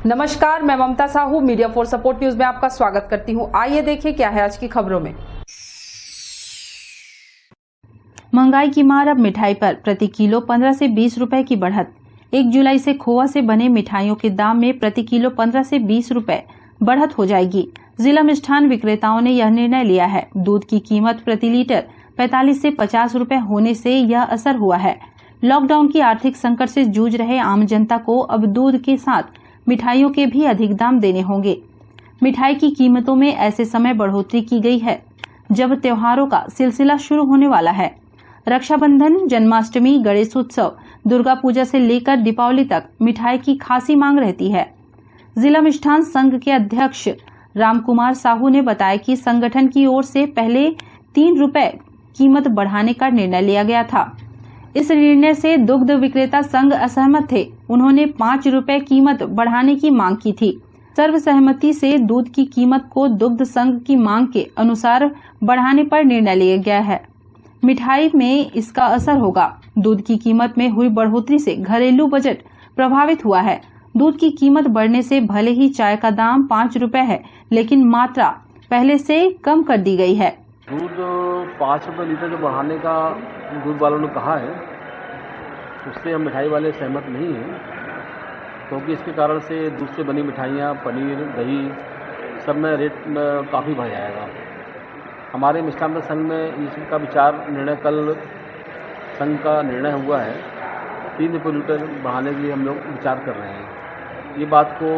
नमस्कार, मैं Mamta Sahu media for support news में आपका स्वागत करती हूं। आइए देखें क्या है आज की खबरों में। महंगाई की मार अब मिठाई पर प्रति किलो 15 से 20 रुपए की बढ़त। 1 जुलाई से खोआ से बने मिठाइयों के दाम में प्रति किलो 15 से 20 रुपए बढ़त हो जाएगी। जिला मिष्ठान विक्रेताओं ने यह निर्णय लिया है। दूध की कीमत प्रति लीटर 45 से 50 रुपए होने से यह असर हुआ है। लॉकडाउन की आर्थिक संकट से जूझ रहे आम जनता को अब दूध के साथ मिठाइयों के भी अधिक दाम देने होंगे। मिठाई की कीमतों में ऐसे समय बढ़ोतरी की गई है जब त्योहारों का सिलसिला शुरू होने वाला है। रक्षाबंधन, जन्माष्टमी, गणेश उत्सव, दुर्गा पूजा से लेकर दीपावली तक मिठाई की खासी मांग रहती है। जिला मिष्ठान संघ के अध्यक्ष रामकुमार साहू ने बताया कि संगठन की ओर से पहले 3 रुपए कीमत बढ़ाने का निर्णय लिया गया था। इस निर्णय से दुग्ध विक्रेता संघ असहमत थे। उन्होंने 5 रुपए कीमत बढ़ाने की मांग की थी। सर्वसहमति से दूध की कीमत को दुग्ध संघ की मांग के अनुसार बढ़ाने पर निर्णय लिया गया है। मिठाई में इसका असर होगा। दूध की कीमत में हुई बढ़ोतरी से घरेलू बजट प्रभावित हुआ है। दूध की कीमत बढ़ने से भले ही चाय का दाम 5 रुपए है, लेकिन मात्रा पहले से कम कर दी गई है। दूध 5 रुपये लीटर जो बढ़ाने का दूध वालों ने कहा है, उससे हम मिठाई वाले सहमत नहीं हैं, क्योंकि इसके कारण से दूध से बनी मिठाइयाँ, पनीर, दही सब में रेट काफ़ी बढ़ जाएगा। हमारे मिष्ठान संघ में इसका निर्णय कल संघ का निर्णय हुआ है। 3 रुपये लीटर बढ़ाने की हम लोग विचार कर रहे हैं। ये बात को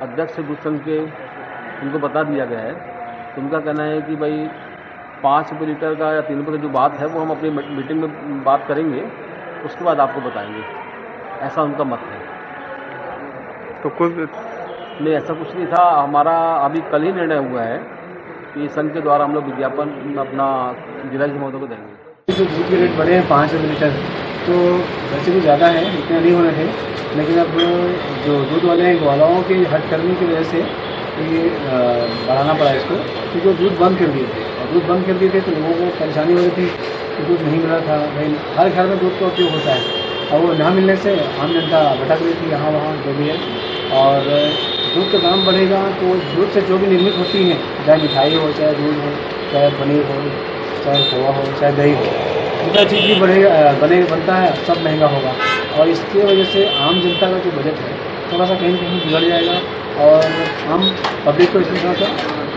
अध्यक्ष दूध संघ के उनको बता दिया गया है। उनका कहना है कि भाई 5 रुपये लीटर का या 3 रुपये की जो बात है वो हम अपनी मीटिंग में बात करेंगे, उसके बाद आपको बताएंगे। ऐसा उनका मत है। तो कुछ नहीं, ऐसा कुछ नहीं था। हमारा अभी कल ही निर्णय हुआ है कि संघ के द्वारा हम लोग विज्ञापन अपना जिला महोदय को देंगे। जो दूध के रेट बढ़े हैं 5 रुपये लीटर, तो वैसे भी ज़्यादा है, इतने नहीं होने थे, लेकिन अब जो दूध वाले हैं ग्वालाओं की हटकर्मी की वजह से ये बढ़ाना पड़ा इसको, क्योंकि दूध बंद कर दिए थे। और दूध बंद कर दिए थे तो लोगों को परेशानी हो रही थी कि दूध नहीं मिल रहा था। भाई हर घर में दूध का उपयोग होता है, और वो ना मिलने से आम जनता भटक रही थी यहाँ वहाँ जो भी है। और दूध का दाम बढ़ेगा तो दूध से जो भी निर्मित होती हैं, चाहे मिठाई हो, चाहे दूध हो, चाहे पनीर हो, चाहे खोआ हो, चाहे दही हो, जितना चीज़ भी बनता है सब महंगा होगा। और इसकी वजह से आम जनता का जो बजट है थोड़ा सा कहीं न कहीं बिगड़ जाएगा, और हम पब्लिक को इसमें थोड़ा सा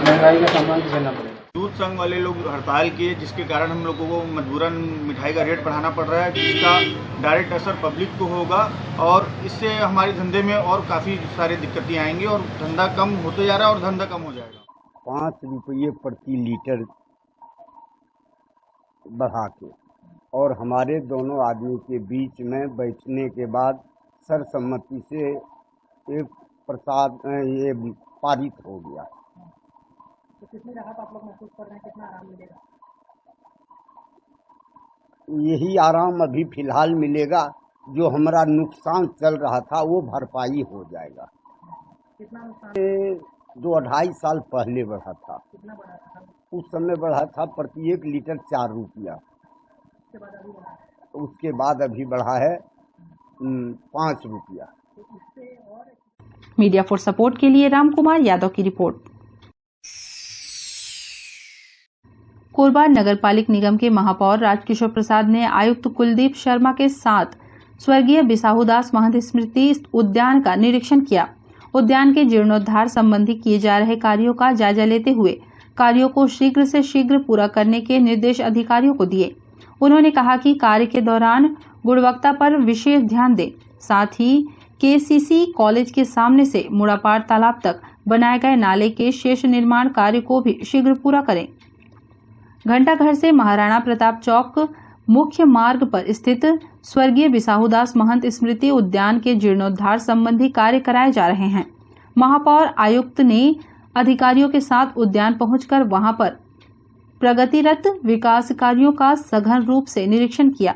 महंगाई का सामना करना पड़ेगा। दूध संघ वाले लोग हड़ताल किए, जिसके कारण हम लोगों को मजबूरन मिठाई का रेट बढ़ाना पड़ रहा है, जिसका डायरेक्ट असर पब्लिक को होगा। और इससे हमारे धंधे में और काफ़ी सारी दिक्कतें आएंगी, और धंधा कम होते जा रहा है और धंधा कम हो जाएगा। 5 रुपये प्रति लीटर बढ़ा के, और हमारे दोनों आदमी के बीच में बैठने के बाद सर्वसम्मति से एक ये पारित हो गया। तो कितनी राहत आप लोग महसूस कर रहे हैं, कितना आराम मिलेगा? यही आराम अभी फिलहाल मिलेगा। जो हमारा नुकसान चल रहा था वो भरपाई हो जाएगा। कितना नुकसान? 2-2.5 साल पहले बढ़ा था। कितना बढ़ा था? उस समय बढ़ा था प्रति 1 लीटर 4 रुपया। उसके बाद अभी बढ़ा है 5 रुपया। मीडिया फॉर सपोर्ट के लिए रामकुमार यादव की रिपोर्ट। कोरबा नगर पालिक निगम के महापौर राजकिशोर प्रसाद ने आयुक्त कुलदीप शर्मा के साथ स्वर्गीय बिसाहूदास महंत स्मृति उद्यान का निरीक्षण किया। उद्यान के जीर्णोद्धार संबंधी किए जा रहे कार्यों का जायजा लेते हुए कार्यों को शीघ्र से शीघ्र पूरा करने के निर्देश अधिकारियों को दिए। उन्होंने कहा कि कार्य के दौरान गुणवत्ता पर विशेष ध्यान दें। साथ ही केसीसी कॉलेज के सामने से मुड़ापार तालाब तक बनाए गए नाले के शेष निर्माण कार्य को भी शीघ्र पूरा करें। घंटाघर से महाराणा प्रताप चौक मुख्य मार्ग पर स्थित स्वर्गीय बिसाहूदास महंत स्मृति उद्यान के जीर्णोद्धार संबंधी कार्य कराए जा रहे हैं। महापौर आयुक्त ने अधिकारियों के साथ उद्यान पहुंचकर वहां पर प्रगतिरत विकास कार्यों का सघन रूप से निरीक्षण किया।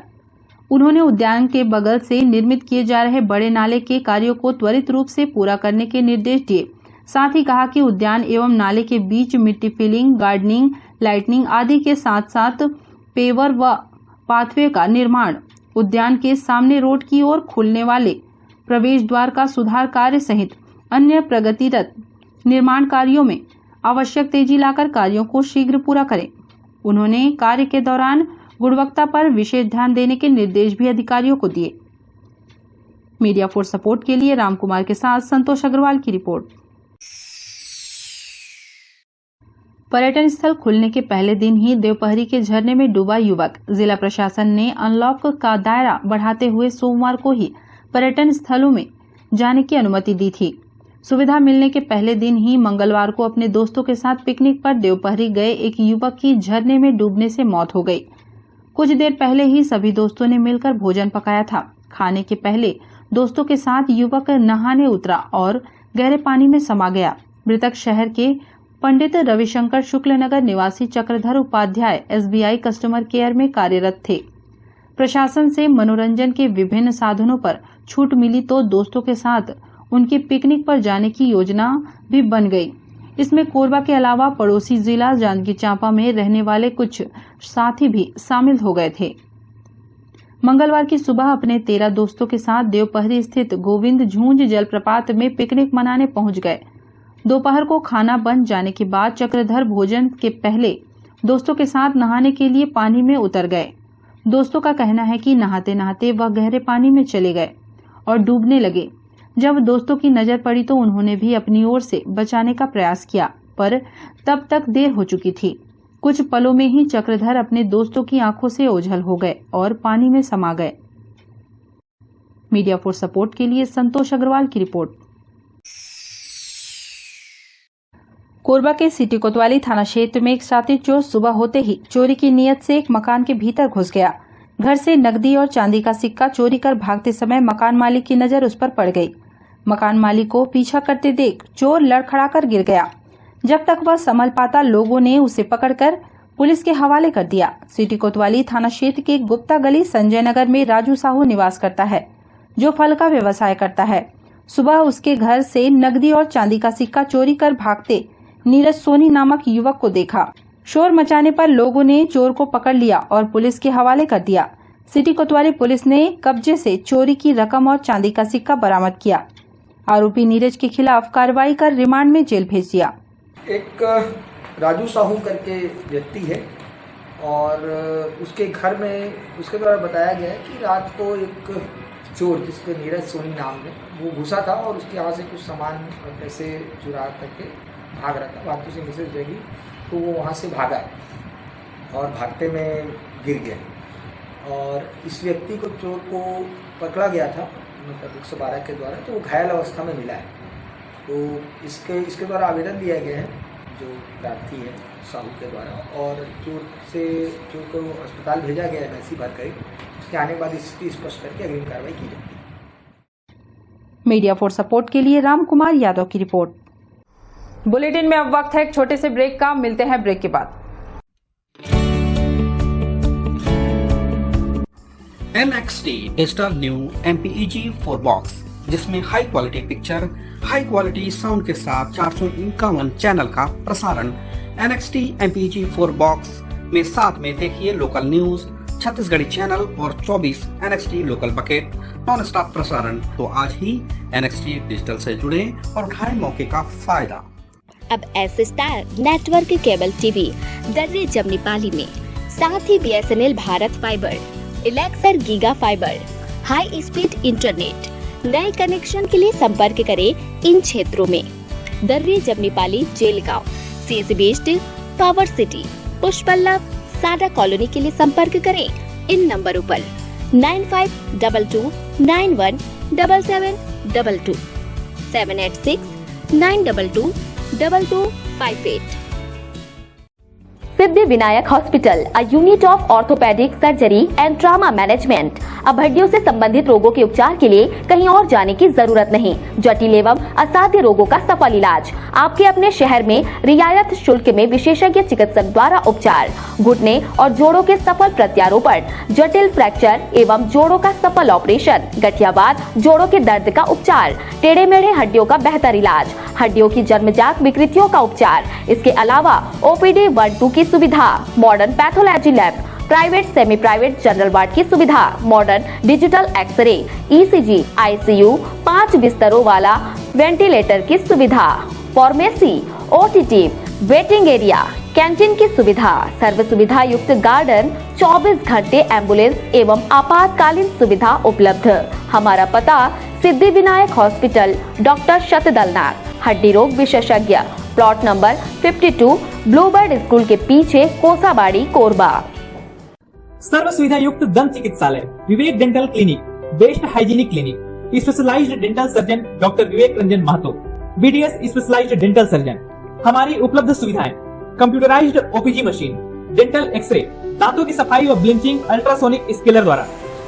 उन्होंने उद्यान के बगल से निर्मित किए जा रहे बड़े नाले के कार्यों को त्वरित रूप से पूरा करने के निर्देश दिए। साथ ही कहा कि उद्यान एवं नाले के बीच मिट्टी फिलिंग, गार्डनिंग, लाइटनिंग आदि के साथ साथ पेवर व पाथवे का निर्माण, उद्यान के सामने रोड की ओर खुलने वाले प्रवेश द्वार का सुधार कार्य सहित अन्य प्रगतिरत निर्माण कार्यों में आवश्यक तेजी लाकर कार्यों को शीघ्र पूरा करें। उन्होंने कार्य के दौरान गुणवत्ता पर विशेष ध्यान देने के निर्देश भी अधिकारियों को दिए। मीडिया फॉर सपोर्ट के लिए रामकुमार के साथ संतोष अग्रवाल की रिपोर्ट। पर्यटन स्थल खुलने के पहले दिन ही देवपहरी के झरने में डूबा युवक। जिला प्रशासन ने अनलॉक का दायरा बढ़ाते हुए सोमवार को ही पर्यटन स्थलों में जाने की अनुमति दी थी। सुविधा मिलने के पहले दिन ही मंगलवार को अपने दोस्तों के साथ पिकनिक पर देवपहरी गए एक युवक की झरने में डूबने से मौत हो गई। कुछ देर पहले ही सभी दोस्तों ने मिलकर भोजन पकाया था। खाने के पहले दोस्तों के साथ युवक नहाने उतरा और गहरे पानी में समा गया। मृतक शहर के पंडित रविशंकर शुक्ल नगर निवासी Chakradhar Upadhyay SBI customer care में कार्यरत थे। प्रशासन से मनोरंजन के विभिन्न साधनों पर छूट मिली तो दोस्तों के साथ उनके पिकनिक पर जाने की योजना भी बन गई। इसमें कोरबा के अलावा पड़ोसी जिला जांजगीर चांपा में रहने वाले कुछ साथी भी शामिल हो गए थे। मंगलवार की सुबह अपने 13 दोस्तों के साथ देवपहरी स्थित गोविंद झूंझ जलप्रपात में पिकनिक मनाने पहुंच गए। दोपहर को खाना बन जाने के बाद चक्रधर भोजन के पहले दोस्तों के साथ नहाने के लिए पानी में उतर गए। दोस्तों का कहना है कि नहाते नहाते वह गहरे पानी में चले गए और डूबने लगे। जब दोस्तों की नजर पड़ी तो उन्होंने भी अपनी ओर से बचाने का प्रयास किया, पर तब तक देर हो चुकी थी। कुछ पलों में ही चक्रधर अपने दोस्तों की आंखों से ओझल हो गए और पानी में समा गए। मीडिया फॉर सपोर्ट के लिए संतोष अग्रवाल की रिपोर्ट। कोरबा के सिटी कोतवाली थाना क्षेत्र में एक शातिर चोर सुबह होते ही चोरी की नीयत से एक मकान के भीतर घुस गया। घर से नकदी और चांदी का सिक्का चोरी कर भागते समय मकान मालिक की नजर उस पर पड़ गई। मकान मालिक को पीछा करते देख चोर लड़खड़ाकर गिर गया। जब तक वह संभल पाता लोगों ने उसे पकड़कर पुलिस के हवाले कर दिया। सिटी कोतवाली थाना क्षेत्र के गुप्ता गली संजय नगर में राजू साहू निवास करता है, जो फल का व्यवसाय करता है। सुबह उसके घर से नकदी और चांदी का सिक्का चोरी कर भागते नीरज सोनी नामक युवक को देखा। शोर मचाने पर लोगों ने चोर को पकड़ लिया और पुलिस के हवाले कर दिया। सिटी कोतवाली पुलिस ने कब्जे से चोरी की रकम और चांदी का सिक्का बरामद किया। आरोपी नीरज के खिलाफ कार्रवाई कर रिमांड में जेल भेज दिया। एक राजू साहू करके व्यक्ति है और उसके घर में उसके द्वारा बताया गया है कि रात को एक चोर जिसको नीरज सोनी नाम है वो घुसा था और उसके यहाँ से कुछ सामान और पैसे चुरा करके भाग रहा था। बातों से मैसेज देगी तो वो वहाँ से भागा और भागते में गिर गया और इस व्यक्ति को चोर को पकड़ा गया था मतलब 112 के द्वारा, तो वो घायल अवस्था में मिला है। तो इसके द्वारा आवेदन दिया गया है जो प्रार्थी है साहू के द्वारा और चोर को अस्पताल भेजा गया है वैसी बात कही। उसके आने के बाद स्थिति स्पष्ट करके अग्रिम कार्रवाई की जाएगी। मीडिया फॉर सपोर्ट के लिए रामकुमार यादव की रिपोर्ट। बुलेटिन में अब वक्त है एक छोटे से ब्रेक का। मिलते हैं ब्रेक के बाद। NXT digital new MPEG 4 box, जिसमें high quality picture, high quality sound के साथ 451 चैनल का प्रसारण। NXT MPEG 4 बॉक्स में साथ में देखिए लोकल न्यूज, छत्तीसगढ़ी चैनल और 24 NXT local bucket non stop प्रसारण। तो आज ही NXT डिजिटल से जुड़े और उठाएं मौके का फायदा। अब S star network cable TV Darre Jamnipali में, साथ ही BSNL भारत फाइबर, इलेक्सर giga fibre, high speed internet. नए कनेक्शन के लिए संपर्क करें इन क्षेत्रों में: Darre Jamnipali, Jelgaon, CSB steel, power city, Pushpallav, Sada colony के लिए संपर्क करें इन नंबरों पर 9522917722 786-922-2258। Siddhi Vinayak hospital, a unit of orthopaedic surgery and trauma management. अब हड्डियों से संबंधित रोगों के उपचार के लिए कहीं और जाने की जरूरत नहीं। जटिल एवं असाध्य रोगों का सफल इलाज आपके अपने शहर में रियायत शुल्क में विशेषज्ञ चिकित्सक द्वारा उपचार। घुटने और जोड़ों के सफल प्रत्यारोपण, जटिल फ्रैक्चर एवं जोड़ों का सफल ऑपरेशन, गठियावाद, जोड़ों के दर्द का उपचार, टेढ़े मेढ़े हड्डियों का बेहतर इलाज, हड्डियों की जन्मजात विकृतियों का उपचार। इसके अलावा OPD 1-2 की सुविधा, modern pathology lab, private semi private general ward की सुविधा, modern digital x ray, ECG, ICU, 5 बिस्तरों वाला वेंटिलेटर की सुविधा, pharmacy, OTT, waiting area, canteen की सुविधा, सर्व सुविधा युक्त गार्डन, 24 घंटे एम्बुलेंस एवं आपातकालीन सुविधा उपलब्ध। हमारा पता सिद्धि विनायक हॉस्पिटल, डॉक्टर शतदलनाथ, हड्डी रोग विशेषज्ञ, प्लॉट नंबर 52, ब्लूबर्ड स्कूल के पीछे, कोसाबाड़ी, कोरबा। सर्व सुविधा युक्त दंत चिकित्सालय, Vivek dental clinic, best hygienic clinic, specialised dental surgeon doctor Vivek Ranjan Mahto, BDS specialised dental surgeon. हमारी उपलब्ध सुविधाएं: computerised OPG machine, dental x ray, दांतों की सफाई व ब्लीचिंग अल्ट्रासोनिक स्केलर द्वारा,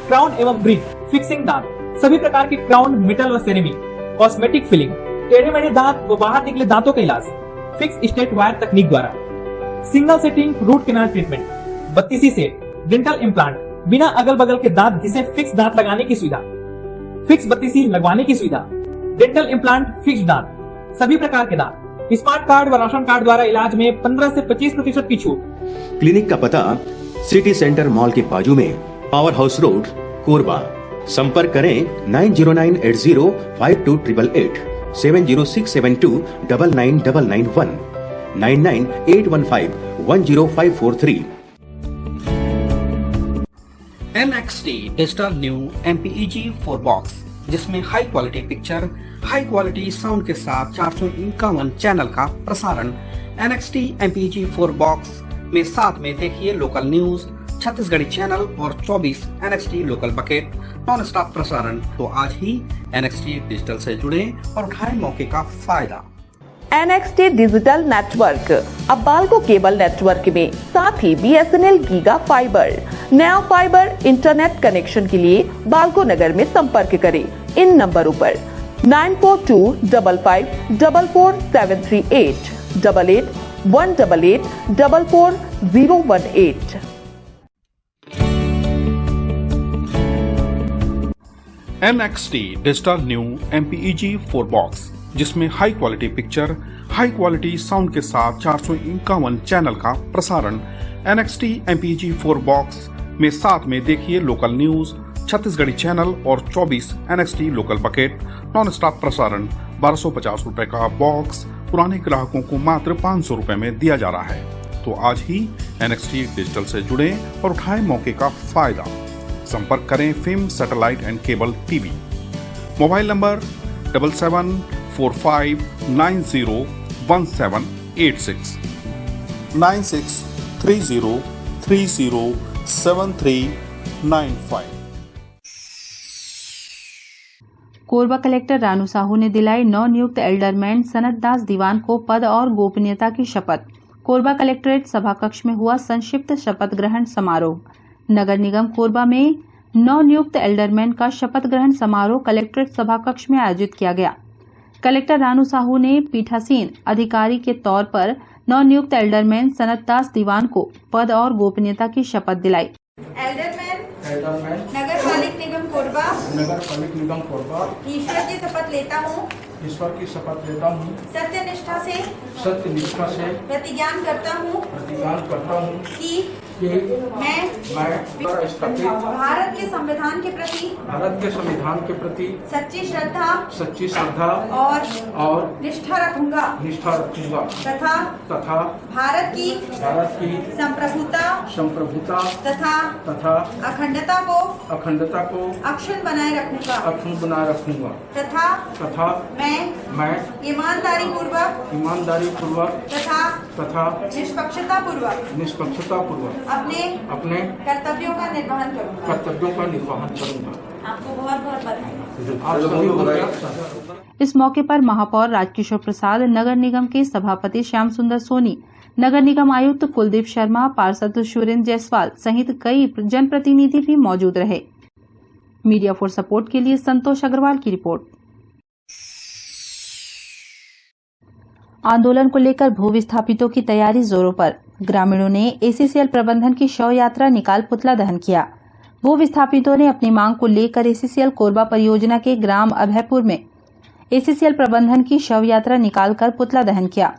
क्राउन एवं ब्रिज, फिक्सिंग दांत, सभी प्रकार के क्राउन, मेटल व सेरेमिक, कॉस्मेटिक फिलिंग, टेढ़े मेढ़े दांत व बाहर निकले दांतों का इलाज, फिक्स स्टेट वायर तकनीक द्वारा, single setting root canal treatment, 32 set, dental implant, बिना अगल बगल के दांत घिसे फिक्स दांत लगाने की सुविधा, फिक्स 32 लगवाने की सुविधा, डेंटल इम्प्लांट, फिक्स दांत, सभी प्रकार के दांत, स्मार्ट कार्ड व राशन कार्ड द्वारा इलाज में 15 से 25% की छूट। क्लिनिक का पता सिटी सेंटर मॉल के बाजू में, पावर हाउस रोड, कोरबा। संपर्क करें 9098052888, 7067299991, 9981510543। NXT digital new MPEG 4 box, जिसमें high quality picture, high quality sound के साथ 451 चैनल का प्रसारण। NXT MPEG 4 बॉक्स में साथ में देखिए लोकल न्यूज, छत्तीसगढ़ी चैनल और 24 NXT local bucket non stop प्रसारण। तो आज ही NXT डिजिटल से जुड़े और उठाएं मौके का फायदा। NXT डिजिटल नेटवर्क अब बाल्को केबल नेटवर्क में, साथ ही BSNL गीगा फाइबर। नया फाइबर इंटरनेट कनेक्शन के लिए बाल्को नगर में संपर्क करें इन नंबरों पर 9425544738, 8818844018। NXT digital new MPEG 4 box, जिसमें high quality picture, high quality sound के साथ 451 चैनल का प्रसारण। NXT MPEG 4 बॉक्स में साथ में देखिए लोकल न्यूज, छत्तीसगढ़ी चैनल और 24 NXT local bucket non stop प्रसारण। 1250 रुपए का बॉक्स पुराने ग्राहकों को मात्र 500 रुपए में दिया जा रहा है। तो आज ही NXT डिजिटल से जुड़े और उठाएं मौके का फायदा। संपर्क करें film satellite and cable TV. Mobile number 7745901786, 9630307395। Korba collector Ranu Sahu ने दिलाई नवनियुक्त एल्डरमैन सनत दास दीवान को पद और गोपनीयता की शपथ। कोरबा कलेक्ट्रेट सभा कक्ष में हुआ संक्षिप्त शपथ ग्रहण समारोह। नगर निगम कोरबा में नवनियुक्त एल्डरमैन का शपथ ग्रहण समारोह कलेक्ट्रेट सभा कक्ष में आयोजित किया गया। कलेक्टर रानू साहू ने पीठासीन अधिकारी के तौर पर नवनियुक्त एल्डरमैन सनत दास दीवान को पद और गोपनीयता की शपथ दिलाई। एल्डरमैन नगर पालिक निगम कोरबा ईश्वर की शपथ लेता हूँ सत्यनिष्ठा से प्रतिज्ञान करता हूँ कि मैं भारत के संविधान के प्रति सच्ची श्रद्धा और निष्ठा रखूंगा तथा भारत की संप्रभुता तथा अखंडता को अक्षुण्ण बनाए रखूंगा तथा मैं ईमानदारी पूर्वक तथा निष्पक्षता पूर्वक अपने कर्तव्यों का निर्वहन करूंगा। आपको बहुत बधाई। इस मौके पर महापौर राजकिशोर प्रसाद, नगर निगम के सभापति श्याम सुंदर सोनी, नगर निगम आयुक्त कुलदीप शर्मा, पार्षद सुरेंद्र जायसवाल सहित कई जनप्रतिनिधि भी मौजूद रहे। मीडिया फॉर सपोर्ट के लिए संतोष अग्रवाल की रिपोर्ट। आंदोलन को लेकर भू विस्थापितों की तैयारी जोरों पर। ग्रामीणों ने ACCL प्रबंधन की शव यात्रा निकाल पुतला दहन किया। भू विस्थापितों ने अपनी मांग को लेकर ACCL कोरबा परियोजना के ग्राम अभयपुर में ACCL प्रबंधन की शव यात्रा निकालकर पुतला दहन किया।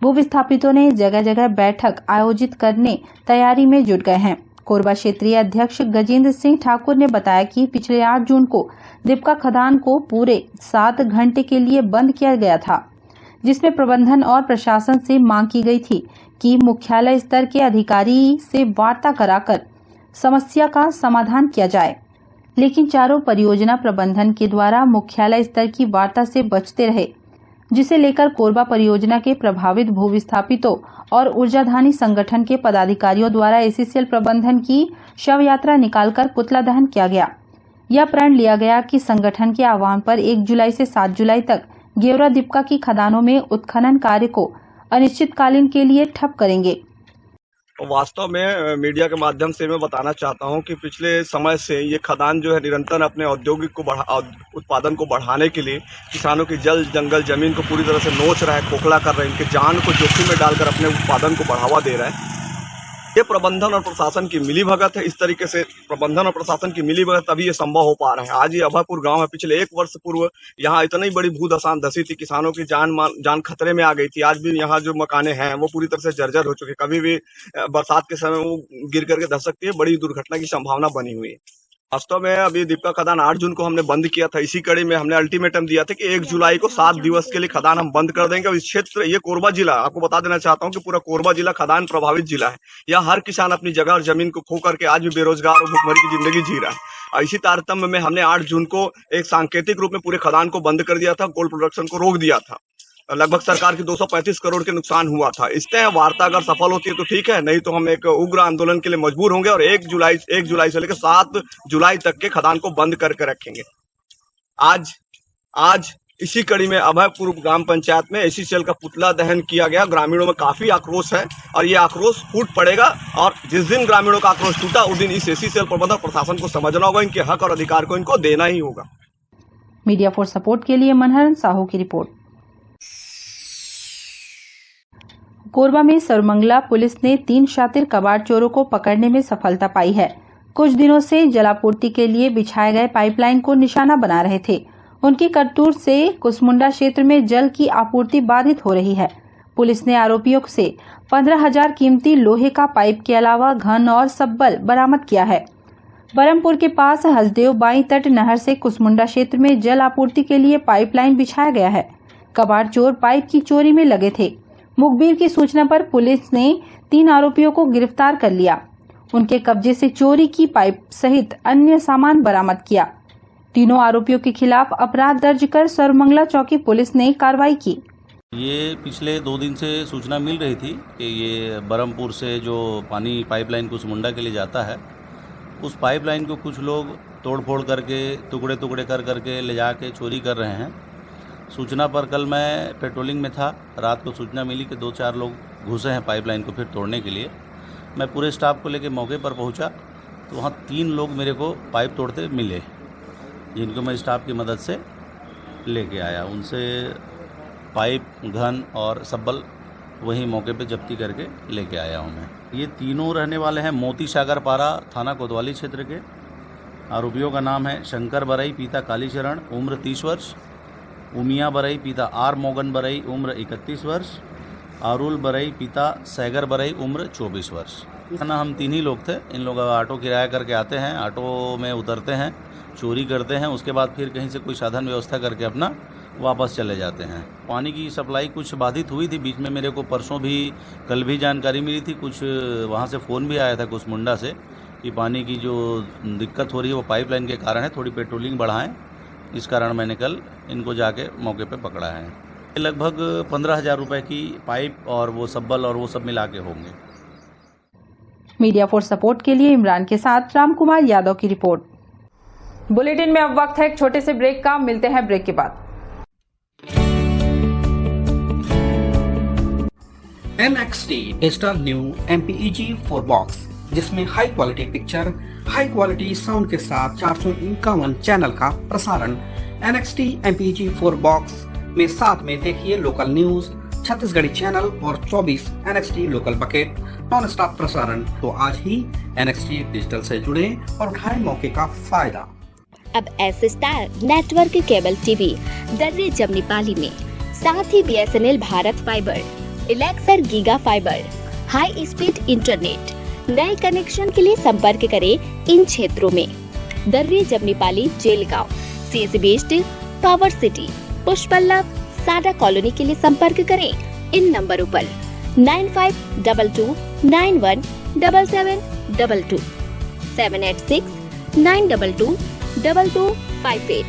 भू विस्थापितों ने जगह जगह बैठक आयोजित करने तैयारी में जुट गए हैं। कोरबा क्षेत्रीय अध्यक्ष गजेंद्र सिंह ठाकुर ने बताया कि पिछले 8 जून को दीपका खदान को पूरे 7 घंटे के लिए बंद किया गया था, जिसमें प्रबंधन और प्रशासन से मांग की गई थी कि मुख्यालय स्तर के अधिकारी से वार्ता कराकर समस्या का समाधान किया जाए। लेकिन चारों परियोजना प्रबंधन के द्वारा मुख्यालय स्तर की वार्ता से बचते रहे, जिसे लेकर कोरबा परियोजना के प्रभावित भू विस्थापितों और ऊर्जाधानी संगठन के पदाधिकारियों द्वारा एसीसीएल प्रबंधन की शव यात्रा निकालकर पुतला दहन किया गया। यह प्रण लिया गया कि संगठन के आह्वान पर 1 जुलाई से 7 जुलाई तक गेवरा दीपका की खदानों में उत्खनन कार्य को अनिश्चितकालीन के लिए ठप करेंगे। वास्तव में मीडिया के माध्यम से मैं बताना चाहता हूं कि पिछले समय से ये खदान जो है निरंतर अपने औद्योगिक को उत्पादन को बढ़ाने के लिए किसानों की जल जंगल जमीन को पूरी तरह से नोच रहा है, खोखला कर रहा है, इनके जान को जोखिम में डालकर अपने उत्पादन को बढ़ावा दे रहा है। ये प्रबंधन और प्रशासन की मिलीभगत है। इस तरीके से प्रबंधन और प्रशासन की मिलीभगत तभी ये संभव हो पा रहा है। आज ये अभयपुर गांव है, पिछले 1 वर्ष पूर्व यहाँ इतनी बड़ी भूदशा धसी थी, किसानों की जान खतरे में आ गई थी। आज भी यहाँ जो मकाने हैं वो पूरी तरह से जर्जर हो चुके, कभी भी बरसात के समय वो गिर करके धस सकती है, बड़ी दुर्घटना की संभावना बनी हुई है। वास्तव में अभी दीपका खदान 8 जून को हमने बंद किया था। इसी कड़ी में हमने अल्टीमेटम दिया था कि 1 जुलाई को 7 दिवस के लिए खदान हम बंद कर देंगे। और इस क्षेत्र, ये कोरबा जिला, आपको बता देना चाहता हूं कि पूरा कोरबा जिला खदान प्रभावित जिला है। यहाँ हर किसान अपनी जगह और जमीन को खो करके आज भी बेरोजगार और भुखमरी की जिंदगी जी रहा है। और इसी तारतम्य में हमने 8 जून को एक सांकेतिक रूप में पूरे खदान को बंद कर दिया था, कोल प्रोडक्शन को रोक दिया था। लगभग सरकार की 235 करोड़ के नुकसान हुआ था। इस तरह वार्ता अगर सफल होती है तो ठीक है, नहीं तो हम एक उग्र आंदोलन के लिए मजबूर होंगे और 1 जुलाई से लेकर 7 जुलाई तक के खदान को बंद करके रखेंगे। आज इसी कड़ी में अभयपुर ग्राम पंचायत में एसीसीएल का पुतला दहन किया गया। ग्रामीणों में काफी आक्रोश है और ये आक्रोश फूट पड़ेगा और जिस दिन ग्रामीणों का आक्रोश टूटा उस दिन इस एसीसीएल प्रबंधन प्रशासन को समझना होगा, इनके हक और अधिकार को इनको देना ही होगा। मीडिया फॉर सपोर्ट के लिए मनहरन साहू की रिपोर्ट। कोरबा में सर्वमंगला पुलिस ने 3 शातिर कबाड़ चोरों को पकड़ने में सफलता पाई है। कुछ दिनों से जलापूर्ति के लिए बिछाए गए पाइपलाइन को निशाना बना रहे थे। उनकी करतूत से कुसमुंडा क्षेत्र में जल की आपूर्ति बाधित हो रही है। पुलिस ने आरोपियों से 15,000 कीमती लोहे का पाइप के अलावा घन और सब्बल बरामद किया है। बरमपुर के पास हसदेव बाई तट नहर से कुसमुंडा क्षेत्र में जल आपूर्ति के लिए पाइपलाइन बिछाया गया है। कबाड़ चोर पाइप की चोरी में लगे थे। मुखबिर की सूचना पर पुलिस ने 3 आरोपियों को गिरफ्तार कर लिया। उनके कब्जे से चोरी की पाइप सहित अन्य सामान बरामद किया। तीनों आरोपियों के खिलाफ अपराध दर्ज कर सर्वमंगला चौकी पुलिस ने कार्रवाई की। ये पिछले 2 दिन से सूचना मिल रही थी कि ये बरमपुर से जो पानी पाइपलाइन कुसमुंडा के लिए जाता है, उस पाइपलाइन को कुछ लोग तोड़फोड़ करके टुकड़े टुकड़े कर करके ले जाके चोरी कर रहे हैं। सूचना पर कल मैं पेट्रोलिंग में था, रात को सूचना मिली कि 2-4 लोग घुसे हैं पाइपलाइन को फिर तोड़ने के लिए। मैं पूरे स्टाफ को लेकर मौके पर पहुंचा तो वहाँ 3 लोग मेरे को पाइप तोड़ते मिले, जिनको मैं स्टाफ की मदद से लेके आया। उनसे पाइप, घन और सब्बल वहीं मौके पे जब्ती करके लेके आया हूँ मैं। ये तीनों रहने वाले हैं मोती सागर पारा थाना कोतवाली क्षेत्र के। आरोपियों का नाम है शंकर बरई पिता कालीचरण, उम्र 30 वर्ष, उमिया बरई पिता आर मोगन बरई, उम्र 31 वर्ष, आरुल बरई पिता सैगर बरई, उम्र 24 वर्ष। ना हम 3 ही लोग थे। इन लोग ऑटो किराया करके आते हैं, ऑटो में उतरते हैं, चोरी करते हैं, उसके बाद फिर कहीं से कोई साधन व्यवस्था करके अपना वापस चले जाते हैं। पानी की सप्लाई कुछ बाधित हुई थी बीच में, मेरे को परसों भी कल भी जानकारी मिली थी। कुछ वहाँ से फ़ोन भी आया था कुसमुंडा से कि पानी की जो दिक्कत हो रही है वो पाइपलाइन के कारण है, थोड़ी पेट्रोलिंग बढ़ाएं। इस कारण मैंने कल इनको जाके मौके पे पकड़ा है। लगभग 15,000 रुपए की पाइप और वो सब्बल और वो सब मिला के होंगे। मीडिया फॉर सपोर्ट के लिए इमरान के साथ रामकुमार यादव की रिपोर्ट। बुलेटिन में अब वक्त है एक छोटे से ब्रेक का। मिलते हैं ब्रेक के बाद। NXT digital new MPEG 4 box, जिसमें high quality picture, high quality sound के साथ 451 चैनल का प्रसारण। NXT MPEG 4 बॉक्स में साथ में देखिए लोकल न्यूज, छत्तीसगढ़ी चैनल और 24 NXT local bucket non stop प्रसारण। तो आज ही NXT डिजिटल से जुड़े और उठाएं मौके का फायदा। अब S star network cable TV Darre Jamnipali में, साथ ही BSNL भारत फाइबर, इलेक्सर giga fibre, high speed internet, नए कनेक्शन के लिए संपर्क करें इन क्षेत्रों में: Darre Jamnipali, Jelgaon, CSB east, power city, Pushpallabh, Sada colony के लिए संपर्क करें इन नंबरों पर 9522917722, 786-922-2258।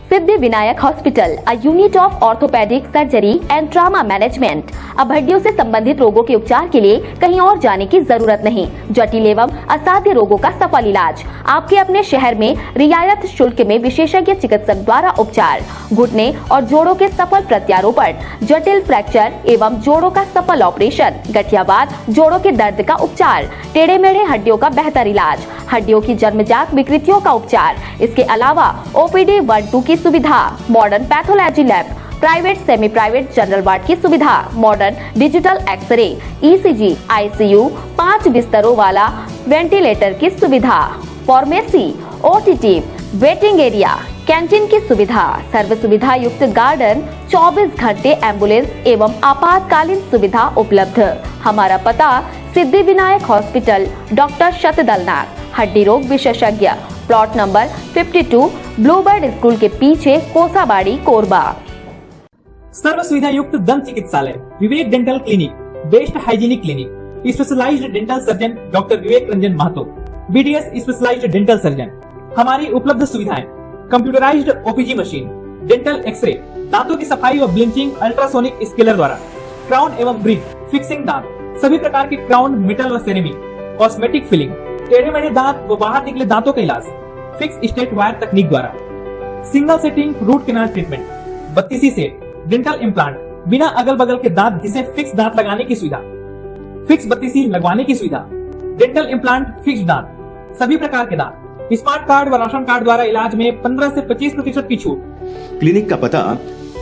Siddhi Vinayak hospital, a unit of orthopaedic surgery and trauma management. अब हड्डियों से संबंधित रोगों के उपचार के लिए कहीं और जाने की जरूरत नहीं। जटिल एवं असाध्य रोगों का सफल इलाज आपके अपने शहर में रियायत शुल्क में विशेषज्ञ चिकित्सक द्वारा उपचार। घुटने और जोड़ों के सफल प्रत्यारोपण, जटिल फ्रैक्चर एवं जोड़ों का सफल ऑपरेशन, गठियावाद, जोड़ों के दर्द का उपचार, टेढ़े मेढ़े हड्डियों का बेहतर इलाज, हड्डियों की जन्मजात विकृतियों का उपचार। इसके अलावा OPD 1-2 की सुविधा, modern pathology lab, private semi private general ward की सुविधा, modern digital x ray, ECG, ICU, 5 बिस्तरों वाला वेंटिलेटर की सुविधा, pharmacy, OTT, waiting area, canteen की सुविधा, सर्व सुविधा युक्त गार्डन, 24 घंटे एम्बुलेंस एवं आपातकालीन सुविधा उपलब्ध। हमारा पता: सिद्धि विनायक हॉस्पिटल, डॉक्टर शतदलनाथ, हड्डी रोग विशेषज्ञ, प्लॉट नंबर 52, ब्लूबर्ड स्कूल के पीछे, कोसाबाड़ी, कोरबा। सर्व सुविधा युक्त दंत चिकित्सालय, Vivek dental clinic, best hygienic clinic, specialised dental surgeon doctor Vivek Ranjan Mahto, BDS specialised dental surgeon. हमारी उपलब्ध सुविधाएं: computerised OPG machine, dental x ray, दांतों की सफाई व ब्लीचिंग अल्ट्रासोनिक स्केलर द्वारा, क्राउन एवं ब्रिज, फिक्सिंग दांत, सभी प्रकार के क्राउन, मेटल व सेरेमिक, कॉस्मेटिक फिलिंग, टेढ़े मेढ़े दांत व बाहर निकले दांतों का इलाज फिक्स स्टेट वायर तकनीक द्वारा, single setting root canal treatment, 32 set, dental implant, बिना अगल बगल के दांत घिसे फिक्स दांत लगाने की सुविधा, फिक्स 32 लगवाने की सुविधा, डेंटल इम्प्लांट, फिक्स दांत, सभी प्रकार के दांत, स्मार्ट कार्ड व राशन कार्ड द्वारा इलाज में 15 से 25% की छूट। क्लिनिक का पता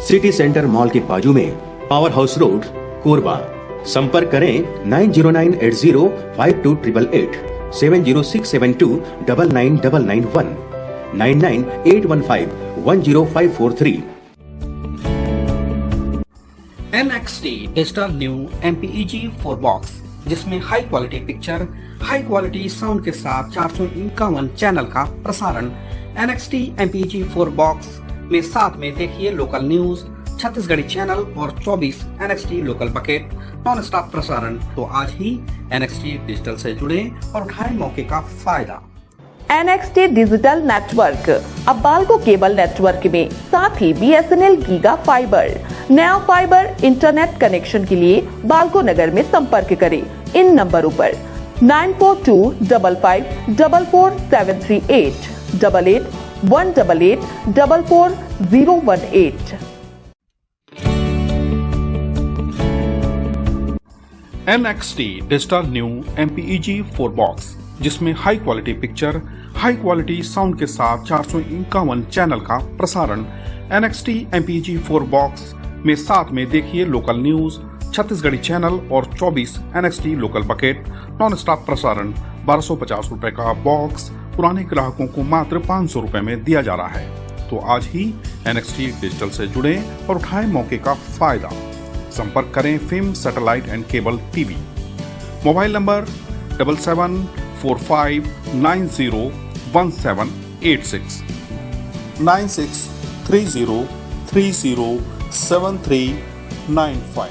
सिटी सेंटर मॉल के बाजू में, पावर हाउस रोड, कोरबा। संपर्क करें 9098052888, 7067299991, 9981510543। NXT digital new MPEG 4 box, जिसमें high quality picture, high quality sound के साथ 451 चैनल का प्रसारण। NXT MPEG 4 बॉक्स में साथ में देखिए लोकल न्यूज, छत्तीसगढ़ी चैनल और 24 NXT local bucket non stop प्रसारण। तो आज ही NXT डिजिटल से जुड़े और उठाएं मौके का फायदा। NXT डिजिटल नेटवर्क, अब बाल्को केबल नेटवर्क में साथ ही BSNL गीगा फाइबर। नया फाइबर इंटरनेट कनेक्शन के लिए बाल्को नगर में संपर्क करें इन नंबरों पर 9425544738, 8818844018। NXT digital new MPEG 4 box, जिसमें high quality picture, high quality sound के साथ 451 चैनल का प्रसारण। NXT MPEG 4 बॉक्स में साथ में देखिए लोकल न्यूज, छत्तीसगढ़ी चैनल और 24 NXT local bucket non stop प्रसारण। 1250 रुपए का बॉक्स पुराने ग्राहकों को मात्र 500 रुपए में दिया जा रहा है। तो आज ही NXT डिजिटल से जुड़े और उठाएं मौके का फायदा। संपर्क करें film satellite and cable TV। Mobile number 7745901786, 9630307395।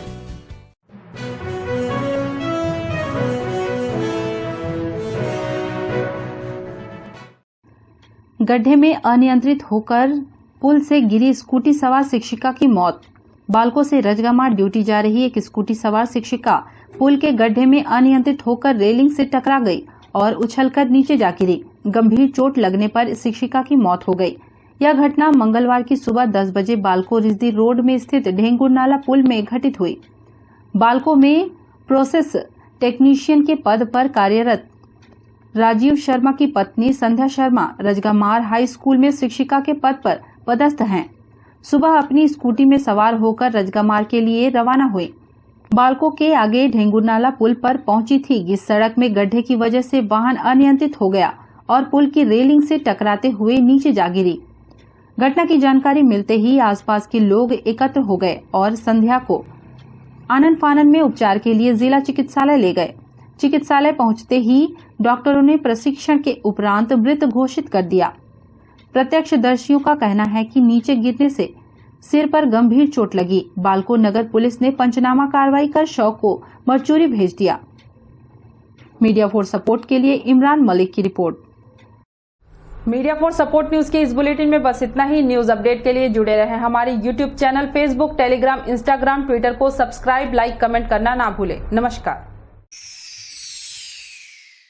गड्ढे में अनियंत्रित होकर पुल से गिरी स्कूटी सवार शिक्षिका की मौत। बालको से रजगामार ड्यूटी जा रही एक स्कूटी सवार शिक्षिका पुल के गड्ढे में अनियंत्रित होकर रेलिंग से टकरा गई और उछलकर नीचे जा गिरी। गंभीर चोट लगने पर शिक्षिका की मौत हो गई। यह घटना मंगलवार की सुबह 10 बजे बालको रिजदी रोड में स्थित ढेंगुर नाला पुल में घटित हुई। बालको में प्रोसेस टेक्नीशियन के पद पर कार्यरत राजीव शर्मा की पत्नी संध्या शर्मा रजगामार हाई स्कूल में शिक्षिका के पद पर पदस्थ हैं। सुबह अपनी स्कूटी में सवार होकर रजगामार के लिए रवाना हुई। बालको के आगे ढेंगुरनाला पुल पर पहुंची थी। इस सड़क में गड्ढे की वजह से वाहन अनियंत्रित हो गया और पुल की रेलिंग से टकराते हुए नीचे जा गिरी। घटना की जानकारी मिलते ही आसपास के लोग एकत्र हो गए और संध्या को आनन फानन में उपचार के लिए जिला चिकित्सालय ले गए। चिकित्सालय पहुंचते ही डॉक्टरों ने प्रशिक्षण के उपरांत मृत घोषित कर दिया। प्रत्यक्षदर्शियों का कहना है कि नीचे गिरने से सिर पर गंभीर चोट लगी। बालको नगर पुलिस ने पंचनामा कार्रवाई कर शव को मरचूरी भेज दिया। मीडिया फॉर सपोर्ट के लिए इमरान मलिक की report. Media for support news के इस बुलेटिन में बस इतना ही। न्यूज अपडेट के लिए जुड़े रहें हमारे YouTube channel, Facebook, Telegram, Instagram, Twitter को सब्सक्राइब, लाइक, कमेंट करना ना भूलें। नमस्कार।